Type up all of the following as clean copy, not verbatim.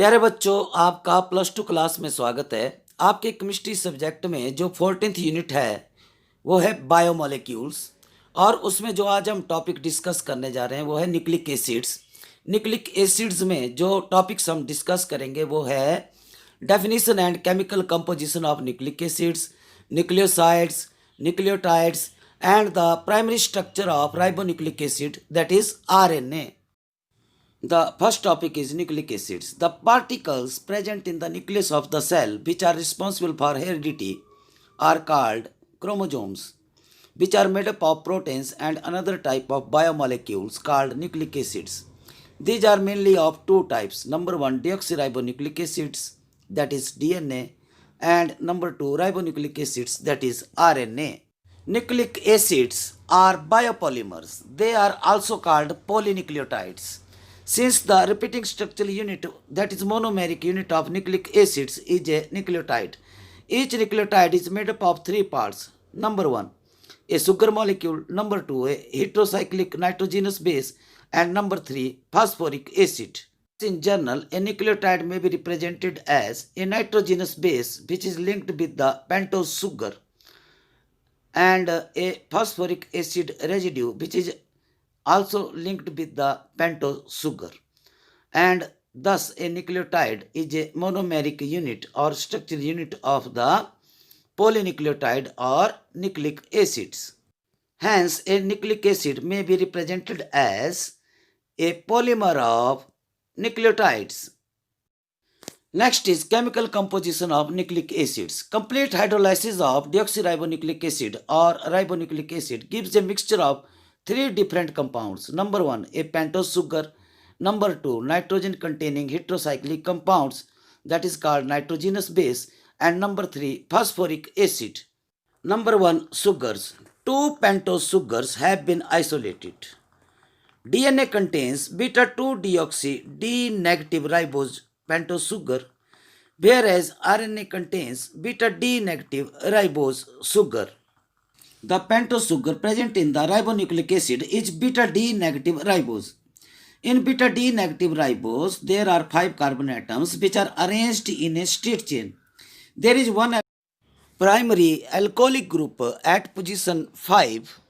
प्यारे बच्चों, आपका प्लस टू क्लास में स्वागत है। आपके केमिस्ट्री सब्जेक्ट में जो 14th यूनिट है वो है बायोमोलिक्यूल्स। और उसमें जो आज हम टॉपिक डिस्कस करने जा रहे हैं वो है न्यूक्लिक एसिड्स। न्यूक्लिक एसिड्स में जो टॉपिक्स हम डिस्कस करेंगे वो है definition and chemical composition of nucleic acids, nucleosides, nucleotides and the primary structure of ribonucleic acid, that is RNA. The first topic is nucleic acids. The particles present in the nucleus of the cell which are responsible for heredity are called chromosomes, which are made up of proteins and another type of biomolecules called nucleic acids. These are mainly of two types. Number one, deoxyribonucleic acids, that is DNA, and number two, ribonucleic acids, that is RNA. Nucleic acids are biopolymers. They are also called polynucleotides. Since the repeating structural unit, that is monomeric unit of nucleic acids, is a nucleotide, each nucleotide is made up of three parts. Number one, a sugar molecule. Number two, a heterocyclic nitrogenous base. And number three, phosphoric acid. In general, a nucleotide may be represented as a nitrogenous base which is linked with the pentose sugar, and a phosphoric acid residue which is also linked with the pentose sugar. And thus a nucleotide is a monomeric unit or structural unit of the polynucleotide or nucleic acids. Hence a nucleic acid may be represented as a polymer of nucleotides. Next is chemical composition of nucleic acids. Complete hydrolysis of deoxyribonucleic acid or ribonucleic acid gives a mixture of three different compounds. Number one, a pentose sugar. Number two, nitrogen containing heterocyclic compounds, that is called nitrogenous base. And number three, phosphoric acid. Number one, sugars. Two pentose sugars have been isolated. DNA contains beta 2 deoxy D negative ribose pentose sugar, whereas RNA contains beta D negative ribose sugar. The pentose sugar present in the ribonucleic acid is beta D negative ribose. In beta D negative ribose, there are 5 carbon atoms which are arranged in a straight chain. There is one primary alcoholic group at position 5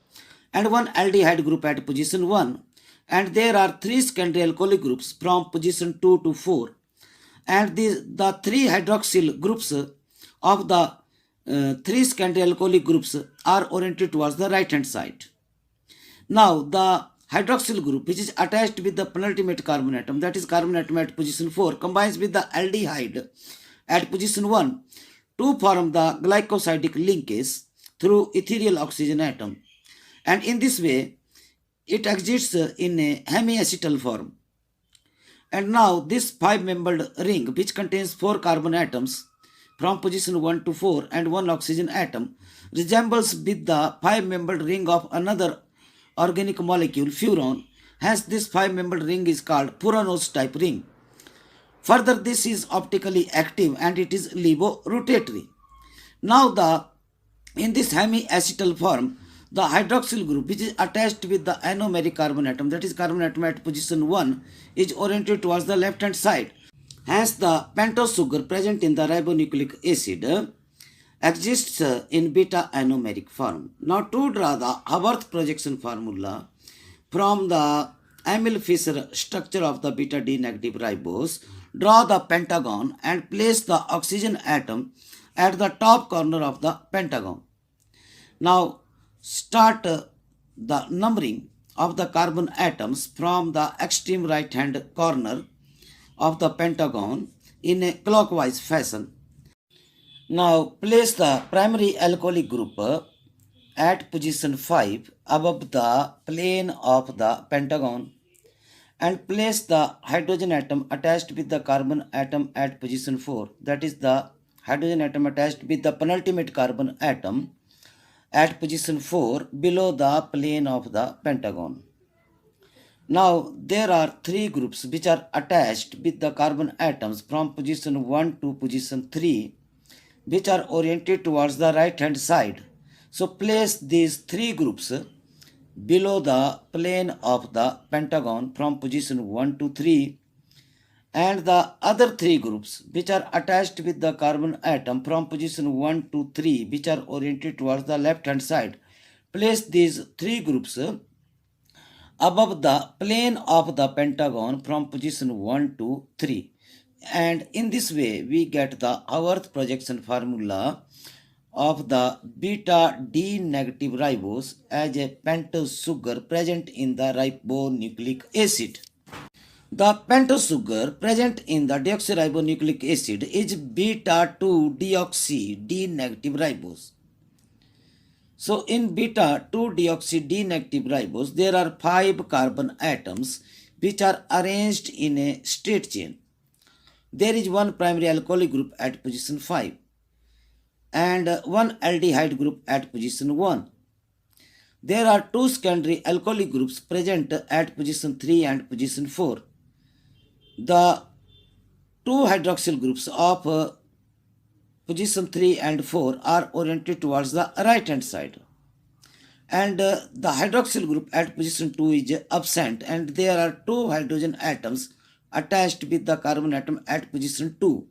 and one aldehyde group at position 1, and there are 3 secondary alcoholic groups from position 2 to 4, and the 3 hydroxyl groups of the 3 secondary alcoholic groups are oriented towards the right hand side. Now the hydroxyl group which is attached with the penultimate carbon atom, that is carbon atom at position 4, combines with the aldehyde at position 1 to form the glycosidic linkage through ethereal oxygen atom, and in this way it exists in a hemiacetal form. And now this 5-membered ring which contains 4 carbon atoms from position 1 to 4 and 1 oxygen atom resembles with the 5-membered ring of another organic molecule, furan. Hence this 5-membered ring is called Furanose type ring. Further, this is optically active and it is levorotatory. Now in this hemiacetal form, the hydroxyl group which is attached with the anomeric carbon atom, that is carbon atom at position 1, is oriented towards the left hand side. Hence the pentose sugar present in the ribonucleic acid exists in beta anomeric form. Now to draw the Haworth projection formula from the Emil-Fischer structure of the beta D negative ribose, draw the pentagon and place the oxygen atom at the top corner of the pentagon. Now start the numbering of the carbon atoms from the extreme right hand corner of the pentagon in a clockwise fashion. Now place the primary alcoholic group at position 5 above the plane of the pentagon, and place the hydrogen atom attached with the carbon atom at position 4, that is the hydrogen atom attached with the penultimate carbon atom at position 4 below the plane of the pentagon. Now there are 3 groups which are attached with the carbon atoms from position 1 to position 3, which are oriented towards the right hand side. So place these 3 groups below the plane of the pentagon from position 1 to 3 and the other three groups which are attached with the carbon atom from position 1 to 3, which are oriented towards the left hand side, place these three groups above the plane of the pentagon from position 1 to 3. And in this way we get the Haworth projection formula of the beta D negative ribose as a pentose sugar present in the ribonucleic acid. The pentose sugar present in the deoxyribonucleic acid is beta 2 deoxy D negative ribose. So in beta 2 deoxy D negative ribose, there are 5 carbon atoms which are arranged in a straight chain. There is one primary alcoholic group at position 5 and one aldehyde group at position 1. There are two secondary alcoholic groups present at position 3 and position 4. The two hydroxyl groups of position 3 and 4 are oriented towards the right hand side. And the hydroxyl group at position 2 is absent, and there are two hydrogen atoms attached with the carbon atom at position 2.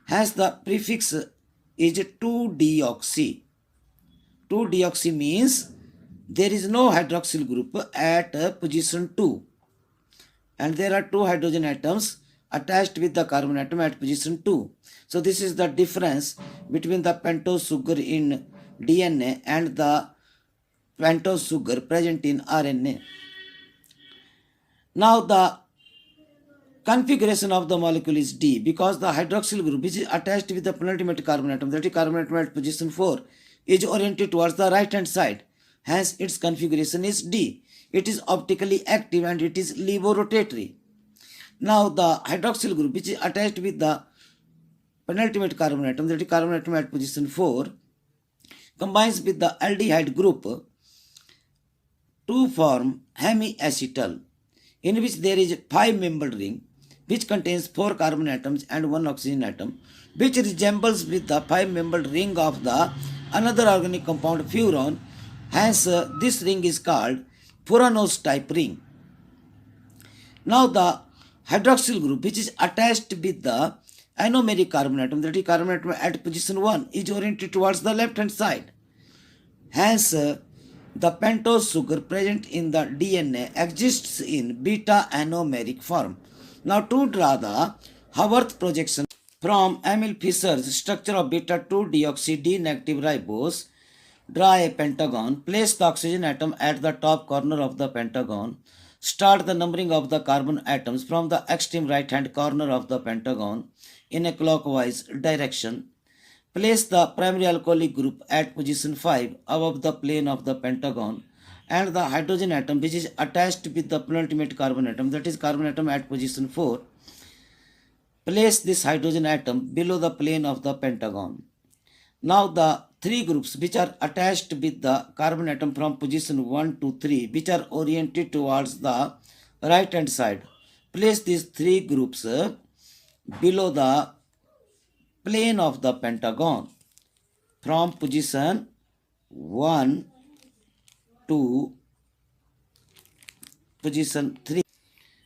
Hence the prefix is 2-deoxy. 2-deoxy means there is no hydroxyl group at position 2. And there are two hydrogen atoms attached with the carbon atom at position 2. So this is the difference between the pentose sugar in DNA and the pentose sugar present in RNA. Now the configuration of the molecule is D because the hydroxyl group which is attached with the penultimate carbon atom, that is carbon atom at position 4, is oriented towards the right hand side. Hence its configuration is D. It is optically active and it is levorotatory. Now the hydroxyl group which is attached with the penultimate carbon atom, that is carbon atom at position 4, combines with the aldehyde group to form hemiacetal, in which there is a 5-membered ring which contains 4 carbon atoms and 1 oxygen atom, which resembles with the 5-membered ring of the another organic compound furan. Hence this ring is called furanose type ring. Now the hydroxyl group which is attached with the anomeric carbon atom, that is carbon atom at position 1, is oriented towards the left hand side. Hence the pentose sugar present in the DNA exists in beta anomeric form. Now to draw the Haworth projection from Emil Fischer's structure of beta 2 deoxy D negative ribose, draw a pentagon, place the oxygen atom at the top corner of the pentagon, start the numbering of the carbon atoms from the extreme right hand corner of the pentagon in a clockwise direction, place the primary alcoholic group at position 5 above the plane of the pentagon, and the hydrogen atom which is attached with the penultimate carbon atom, that is carbon atom at position 4, place this hydrogen atom below the plane of the pentagon. Now the three groups which are attached with the carbon atom from position 1 to 3, which are oriented towards the right hand side, place these three groups below the plane of the pentagon from position 1 to position 3.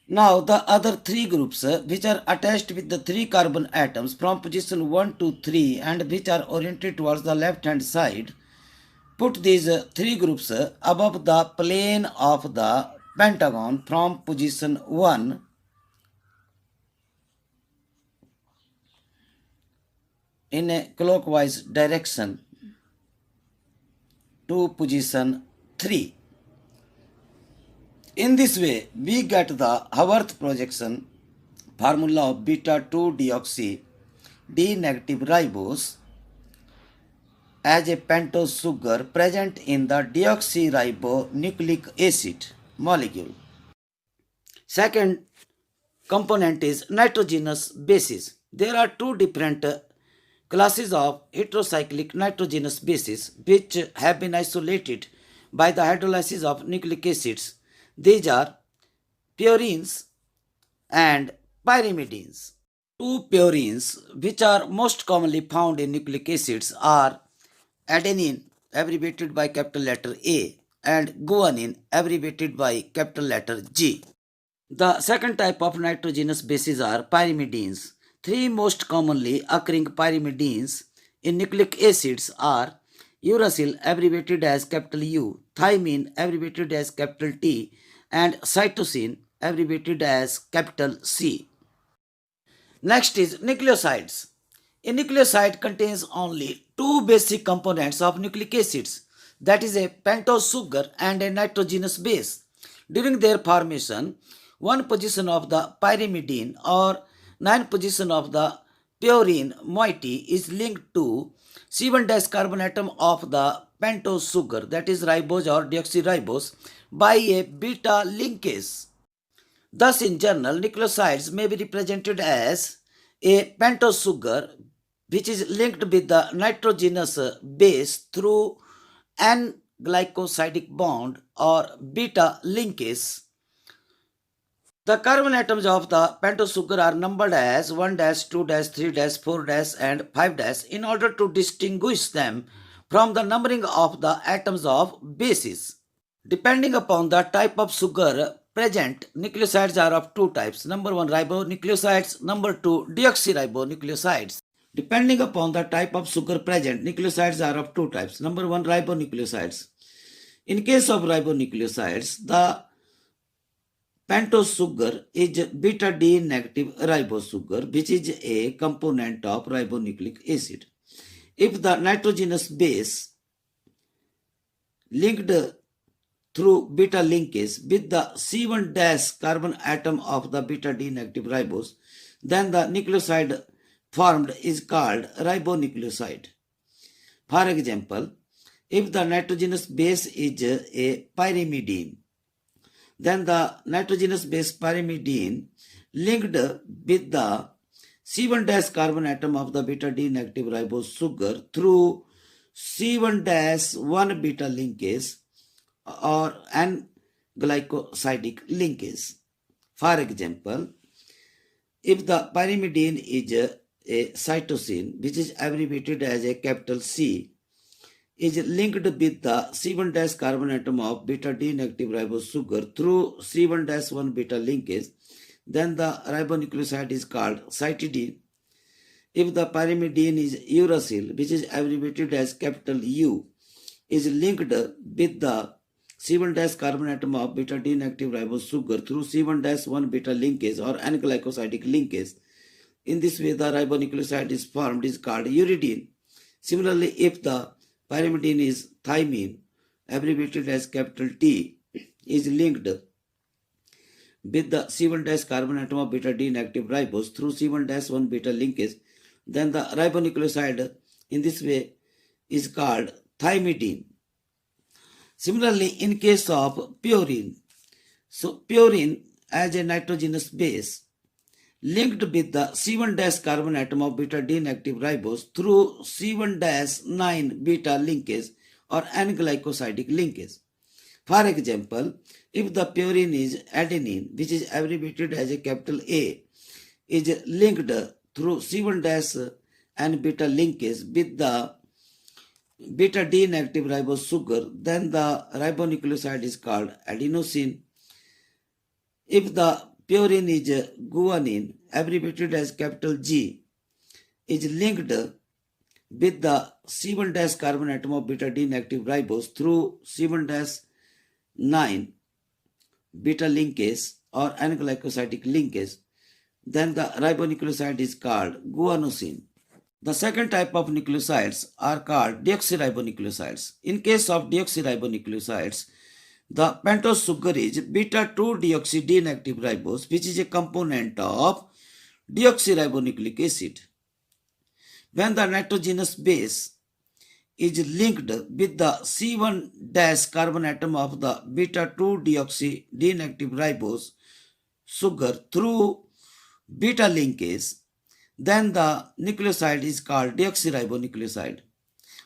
Now the other three groups which are attached with the 3 carbon atoms from position 1 to 3 and which are oriented towards the left hand side, put these three groups above the plane of the pentagon from position 1 in a clockwise direction to position 3. In this way, we get the Haworth projection formula of beta 2 deoxy D negative ribose as a pentose sugar present in the deoxyribonucleic acid molecule. Second component is nitrogenous bases. There are two different classes of heterocyclic nitrogenous bases which have been isolated by the hydrolysis of nucleic acids. These are purines and pyrimidines. Two purines which are most commonly found in nucleic acids are adenine, abbreviated by capital letter A, and guanine, abbreviated by capital letter G. The second type of nitrogenous bases are pyrimidines. Three most commonly occurring pyrimidines in nucleic acids are uracil, abbreviated as capital U, thymine, abbreviated as capital T, and cytosine, abbreviated as capital C. Next is nucleosides. A nucleoside contains only two basic components of nucleic acids, that is a pentose sugar and a nitrogenous base. During their formation, one position of the pyrimidine or nine position of the purine moiety is linked to C1 carbon atom of the pentose sugar, that is ribose or deoxyribose, by a beta linkase. Thus, in general, nucleosides may be represented as a pentose sugar which is linked with the nitrogenous base through an glycosidic bond or beta linkase. The carbon atoms of the pentose sugar are numbered as 1 2 3 4 and 5 in order to distinguish them from the numbering of the atoms of bases. Depending upon the type of sugar present, nucleosides are of two types. Number one, ribonucleosides. Number two, deoxyribonucleosides. Depending upon the type of sugar present, nucleosides are of two types. Number one, ribonucleosides. In case of ribonucleosides, the pentose sugar is beta D negative ribose sugar, which is a component of ribonucleic acid. If the nitrogenous base linked through beta linkase with the C1 carbon atom of the beta D negative ribose, then the nucleoside formed is called ribonucleoside. For example, if the nitrogenous base is a pyrimidine, then the nitrogenous base pyrimidine linked with the C1 carbon atom of the beta D negative ribose sugar through C1 1 beta linkase or an glycosidic linkase. For example, if the pyrimidine is a cytosine, which is abbreviated as a capital C, is linked with the C1 carbon atom of beta D negative ribose sugar through C1 1 beta linkase, then the ribonucleoside is called cytidine. If the pyrimidine is uracil, which is abbreviated as capital U, is linked with the C1 carbon atom of beta D negative ribose sugar through C1 1 beta linkase or N-glycosidic linkase. In this way, the ribonucleoside is formed is called uridine. Similarly, if the pyrimidine is thymine, abbreviated as capital T, is linked with the C1 carbon atom of beta D negative ribose through C1 1 beta linkase, then the ribonucleoside in this way is called thymidine. Similarly, in case of purine, so purine as a nitrogenous base linked with the C1 carbon atom of beta D negative ribose through C1 9 beta linkase or N-glycosidic linkase. For example, if the purine is adenine, which is abbreviated as a capital A, is linked through C1 and beta linkase with the beta D negative ribose sugar, then the ribonucleoside is called adenosine. If the purine is guanine, abbreviated as capital G, is linked with the C1 carbon atom of beta D negative ribose through C1 9 beta linkase or N-glycosidic linkase, then the ribonucleoside is called guanosine. The second type of nucleosides are called deoxyribonucleosides. In case of deoxyribonucleosides, the pentose sugar is beta 2 deoxy D negative ribose, which is a component of deoxyribonucleic acid. When the nitrogenous base is linked with the C1 carbon atom of the beta 2 deoxy D negative ribose sugar through beta linkase, then the nucleoside is called deoxyribonucleoside.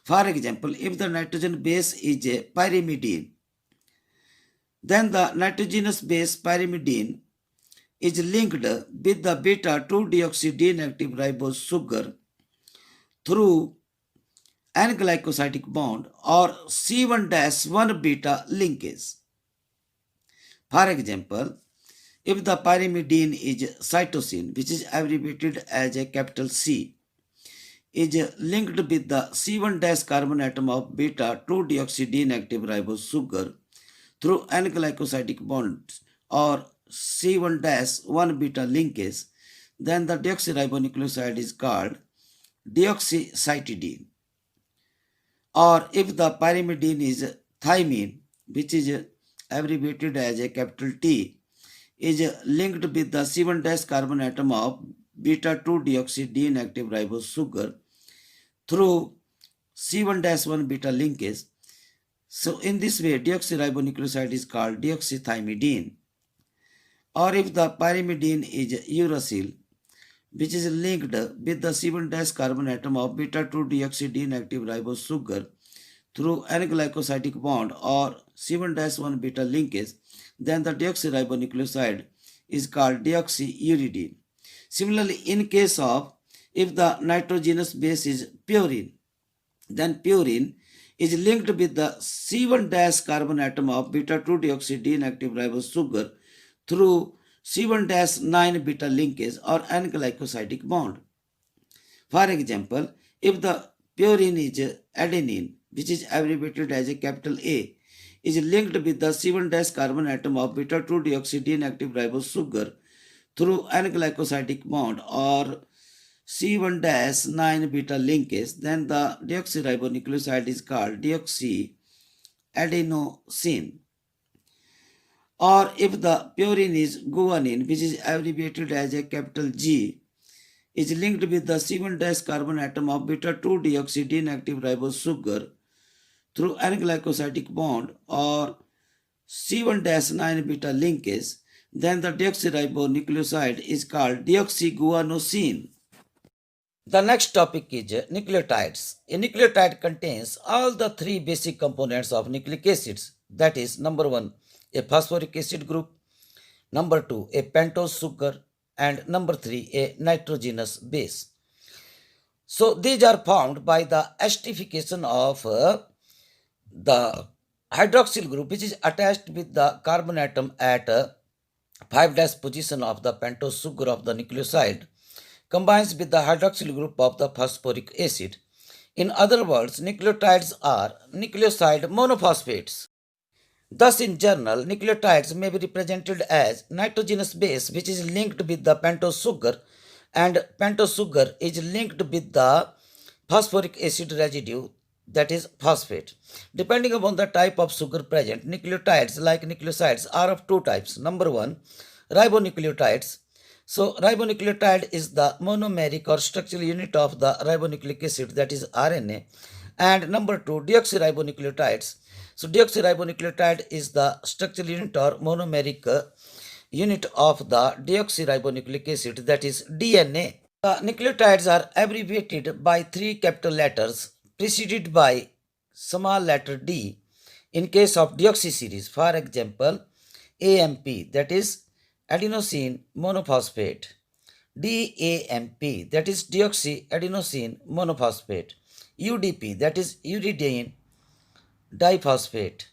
For example, if the nitrogen base is a pyrimidine, then the nitrogenous base pyrimidine is linked with the beta 2 deoxy D negative ribose sugar through an glycosidic bond or C1 1 beta linkase. For example, If the pyrimidine is cytosine, which is abbreviated as a capital C, is linked with the C1- carbon atom of beta-2-deoxy-D-negative ribose sugar through N-glycosidic bonds or C1-1-beta linkage, then the deoxyribonucleoside is called deoxycytidine. Or if the pyrimidine is thymine, which is abbreviated as a capital T, is linked with the C1- carbon atom of beta-2-deoxy-D-negative ribose sugar through C1-1-beta linkage. So in this way, deoxyribonucleoside is called deoxythymidine. Or if the pyrimidine is uracil, which is linked with the C1- carbon atom of beta-2-deoxy-D-negative ribose sugar through N-glycosidic bond or C1-1-beta linkage, then the deoxyribonucleoside is called deoxyuridine. Similarly, in case of if the nitrogenous base is purine, then purine is linked with the C1- carbon atom of beta-2-deoxy-D-negative ribose sugar through C1-9-beta linkage or N-glycosidic bond. For example, if the purine is adenine, which is abbreviated as a capital A, is linked with the C1- carbon atom of beta-2-deoxy-D-negative ribose sugar through N-glycosidic bond or C1-9-beta linkage, then the deoxyribonucleoside is called deoxyadenosine. Or if the purine is guanine, which is abbreviated as a capital G, is linked with the C1- carbon atom of beta-2-deoxy-D-negative ribose sugar through N-glycosidic bond or C1-9-beta linkage, then the deoxyribonucleoside is called deoxyguanosine. The next topic is nucleotides. A nucleotide contains all the three basic components of nucleic acids, that is, number 1, a phosphoric acid group, number 2, a pentose sugar, and number 3, a nitrogenous base. So these are formed by the esterification of the hydroxyl group, which is attached with the carbon atom at 5' position of the pentose sugar of the nucleoside, combines with the hydroxyl group of the phosphoric acid. In other words, nucleotides are nucleoside monophosphates. Thus, in general, nucleotides may be represented as nitrogenous base, which is linked with the pentose sugar, and pentose sugar is linked with the phosphoric acid residue, that is phosphate. Depending upon the type of sugar present, nucleotides like nucleosides are of two types. Number 1, ribonucleotides. So ribonucleotide is the monomeric or structural unit of the ribonucleic acid, that is RNA. And number 2, deoxyribonucleotides. So deoxyribonucleotide is the structural unit or monomeric unit of the deoxyribonucleic acid, that is DNA. The nucleotides are abbreviated by 3 capital letters preceded by small letter D in case of deoxy series. For example, AMP, that is adenosine monophosphate, DAMP, that is deoxyadenosine monophosphate, UDP, that is uridine diphosphate,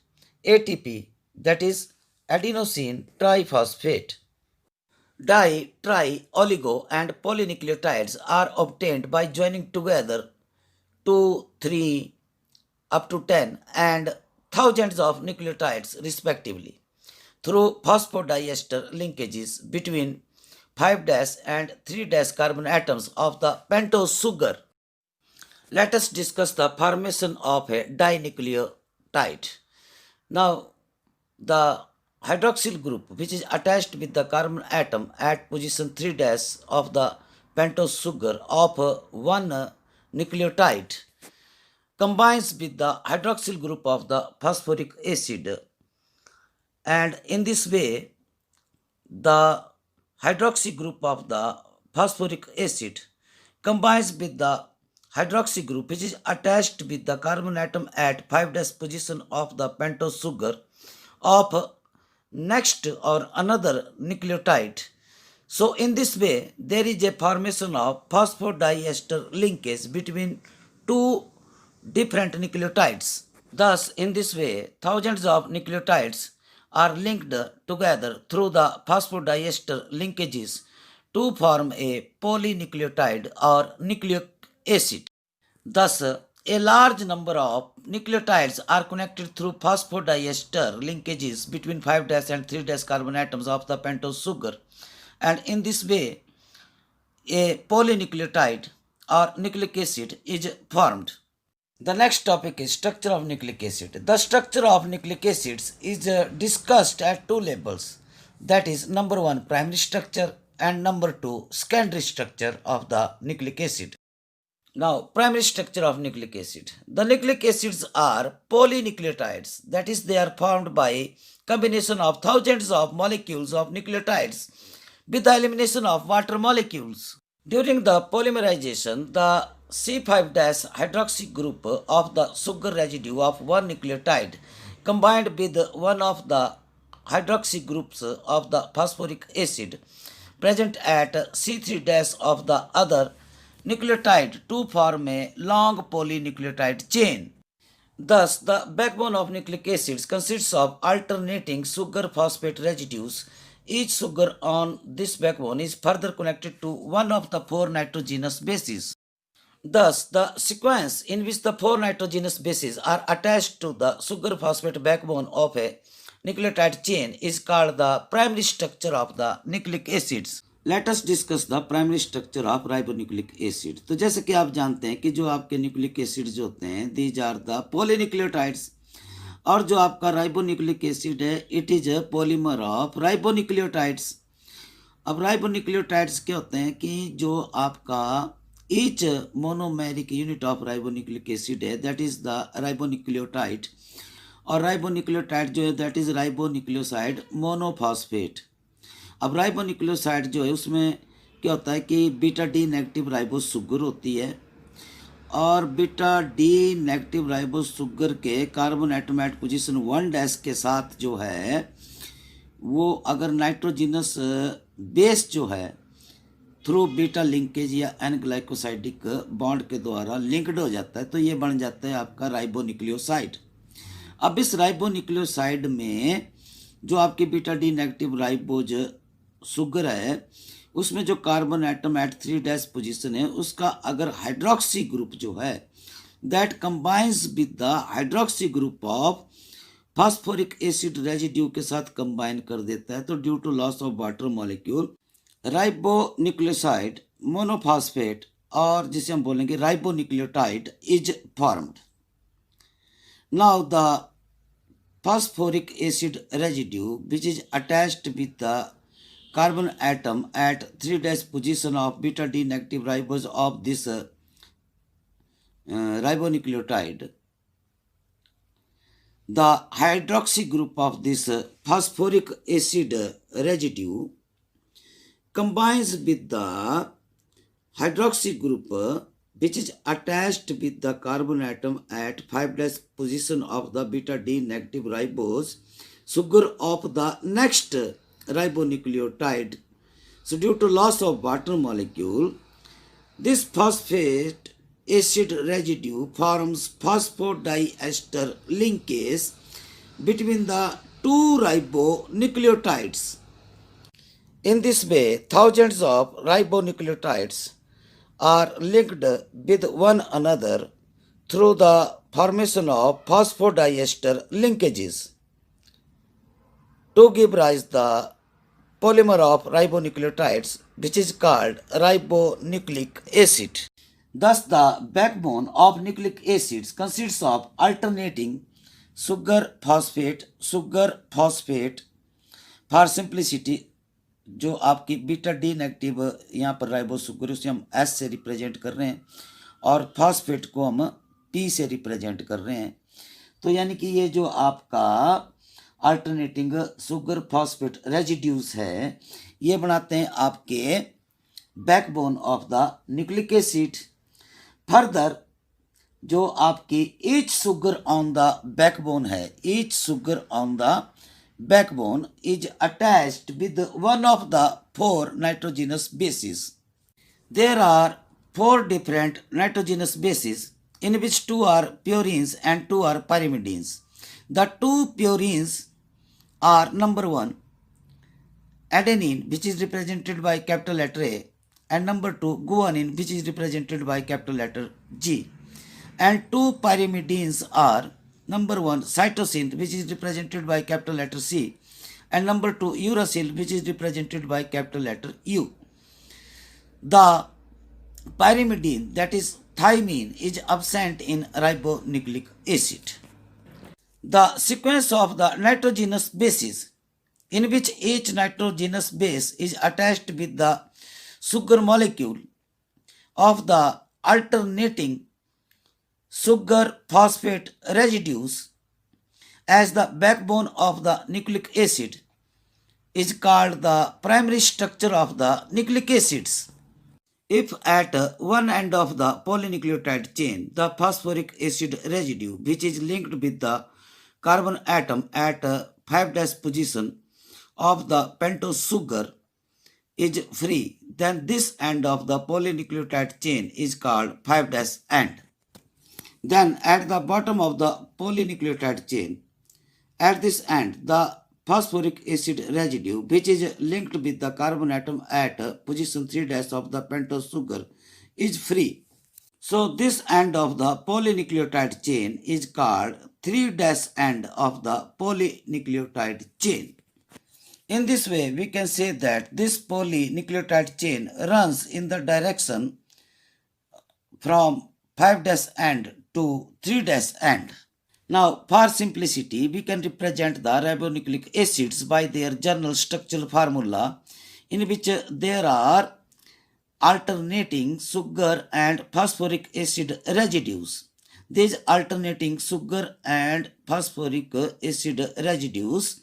ATP, that is adenosine triphosphate. Di, tri, oligo, and polynucleotides are obtained by joining together 2, 3, up to 10, and thousands of nucleotides respectively through phosphodiester linkages between 5' and 3' carbon atoms of the pentose sugar. Let us discuss the formation of a dinucleotide. Now, the hydroxyl group, which is attached with the carbon atom at position 3' of the pentose sugar of one nucleotide, combines with the hydroxyl group of the phosphoric acid, and in this way the hydroxy group of the phosphoric acid combines with the hydroxy group which is attached with the carbon atom at 5' position of the pentose sugar of next or another nucleotide. So in this way there is a formation of phosphodiester linkage between two different nucleotides. Thus in this way thousands of nucleotides are linked together through the phosphodiester linkages to form a polynucleotide or nucleic acid. Thus, a large number of nucleotides are connected through phosphodiester linkages between 5' and 3' carbon atoms of the pentose sugar, and in this way, a polynucleotide or nucleic acid is formed. The next topic is structure of nucleic acid. The structure of nucleic acids is discussed at two levels. That is, number one, primary structure, and number two, secondary structure of the nucleic acid. Now, primary structure of nucleic acid. The nucleic acids are polynucleotides. That is, they are formed by combination of thousands of molecules of nucleotides with the elimination of water molecules. During the polymerization, the C5' hydroxy group of the sugar residue of one nucleotide combined with one of the hydroxy groups of the phosphoric acid present at C3' of the other nucleotide to form a long polynucleotide chain. Thus, the backbone of nucleic acids consists of alternating sugar phosphate residues. Each sugar on this backbone is further connected to one of the four nitrogenous bases. Thus, the sequence in which the four nitrogenous bases are attached to the sugar phosphate backbone of a nucleotide chain is called the primary structure of the nucleic acids. Let us discuss the primary structure of ribonucleic acid. तो जैसे कि आप जानते हैं कि जो आपके nucleic acid जो होते हैं these are the polynucleotides, और जो आपका राइबोन्यूक्लिक एसिड है it is a polymer of ribonucleotides. अब राइबोन्यूक्लियोटाइड्स क्या होते हैं कि जो आपका each monomeric unit of ribonucleic acid है दैट इज द राइबोन्यूक्लियोटाइड, और राइबोन्यूक्लियोटाइड जो है दैट इज राइबोन्यूक्लियोसाइड मोनोफॉस्फेट. अब राइबोन्यूक्लियोसाइड जो है उसमें क्या होता है कि beta D negative ribose sugar होती है, और beta D negative ribose sugar के कार्बन एटम एट पोजीशन 1' के साथ जो है वो अगर नाइट्रोजिनस बेस जो है थ्रू बीटा लिंकेज या एन ग्लाइकोसाइडिक बॉन्ड के द्वारा लिंक्ड हो जाता है तो ये बन जाता है आपका राइबोन्यूक्लियोसाइड. अब इस राइबोन्यूक्लियोसाइड में जो आपकी beta D negative ribose sugar है उसमें जो कार्बन एटम एट 3' पोजीशन है उसका अगर हाइड्रोक्सी ग्रुप जो है that combines with the hydroxy group of phosphoric acid residue के साथ कंबाइन कर देता है तो due to loss of water molecule ribonucleoside monophosphate, और जिसे हम बोलेंगे ribonucleotide is formed. Now the phosphoric acid residue which is attached with the carbon atom at 3' position of beta D negative ribose of this ribonucleotide. The hydroxy group of this phosphoric acid residue combines with the hydroxy group which is attached with the carbon atom at 5' position of the beta D negative ribose sugar of the next ribonucleotide. So due to loss of water molecule, this phosphate acid residue forms phosphodiester linkage between the two ribonucleotides. In this way, thousands of ribonucleotides are linked with one another through the formation of phosphodiester linkages to give rise the polymer of ribonucleotides which is called ribonucleic acid. Thus the backbone of nucleic acids consists of alternating sugar phosphate. For simplicity जो आपकी beta D negative यहाँ पर ribose sugar उसे हम S से represent कर रहे हैं और फॉस्फेट को हम पी से रिप्रेजेंट कर रहे हैं. तो यानी कि ये जो आपका अल्टरनेटिंग शुगर फॉस्फेट रेजिड्यूज है ये बनाते हैं आपके backbone of the nucleic acid. Further जो आपकी each sugar on the backbone है, each sugar on the backbone is attached with one of the four nitrogenous bases. There are four different nitrogenous bases in which two are purines and two are pyrimidines. The two purines are number 1 adenine, which is represented by capital letter A, and number 2 guanine, which is represented by capital letter G. And two pyrimidines are number 1 cytosine, which is represented by capital letter C, and number 2 uracil, which is represented by capital letter U. The pyrimidine, that is thymine, is absent in ribonucleic acid. The sequence of the nitrogenous bases, in which each nitrogenous base is attached with the sugar molecule of the alternating sugar phosphate residues as the backbone of the nucleic acid, is called the primary structure of the nucleic acids. If at one end of the polynucleotide chain, the phosphoric acid residue, which is linked with the carbon atom at 5' position of the pentose sugar, is free, then this end of the polynucleotide chain is called 5' end. Then at the bottom of the polynucleotide chain, at this end, the phosphoric acid residue, which is linked with the carbon atom at position 3' of the pentose sugar, is free. So this end of the polynucleotide chain is called 3' end of the polynucleotide chain. In this way, we can say that this polynucleotide chain runs in the direction from 5' end to 3' end. Now, for simplicity, we can represent the ribonucleic acids by their general structural formula, in which there are alternating sugar and phosphoric acid residues. These alternating sugar and phosphoric acid residues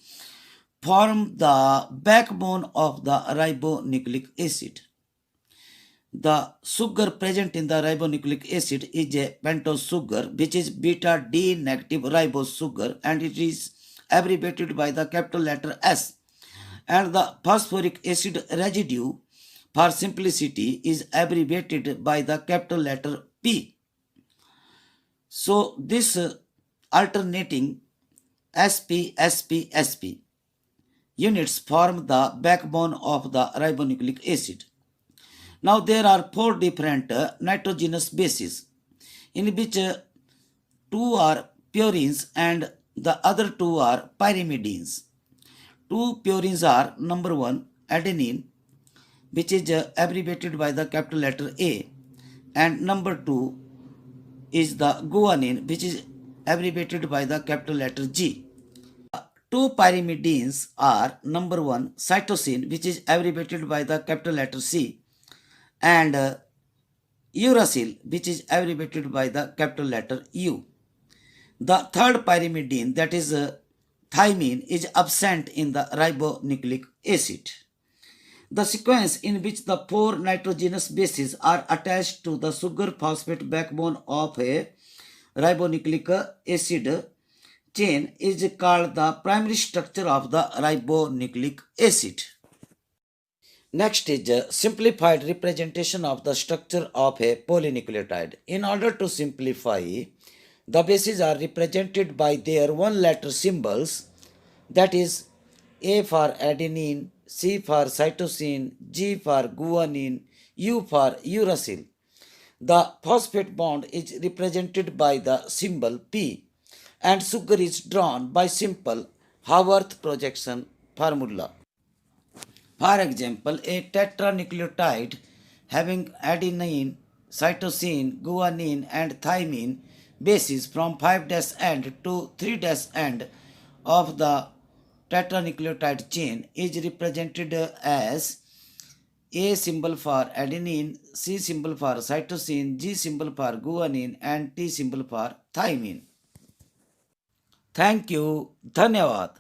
form the backbone of the ribonucleic acid. The sugar present in the ribonucleic acid is a pentose sugar, which is beta D negative ribose sugar, and it is abbreviated by the capital letter S. And the phosphoric acid residue, for simplicity, is abbreviated by the capital letter P. So this alternating SP units form the backbone of the ribonucleic acid. Now there are 4 different nitrogenous bases, in which 2 are purines and the other 2 are pyrimidines. 2 purines are number 1 adenine, which is abbreviated by the capital letter A, and number 2 is the guanine, which is abbreviated by the capital letter G. 2 pyrimidines are number 1 cytosine, which is abbreviated by the capital letter C, and uracil, which is abbreviated by the capital letter U. The third pyrimidine, that is thymine, is absent in the ribonucleic acid. The sequence in which the 4 nitrogenous bases are attached to the sugar phosphate backbone of a ribonucleic acid chain is called the primary structure of the ribonucleic acid. Next is a simplified representation of the structure of a polynucleotide. In order to simplify, the bases are represented by their one-letter symbols, that is A for adenine, C for cytosine, G for guanine, U for uracil. The phosphate bond is represented by the symbol P, and sugar is drawn by simple Haworth projection formula. For example, a tetranucleotide having adenine, cytosine, guanine, and thymine bases from 5' end to 3' end of the tetranucleotide chain is represented as A symbol for adenine, C symbol for cytosine, G symbol for guanine, and T symbol for thymine. Thank you. धन्यवाद.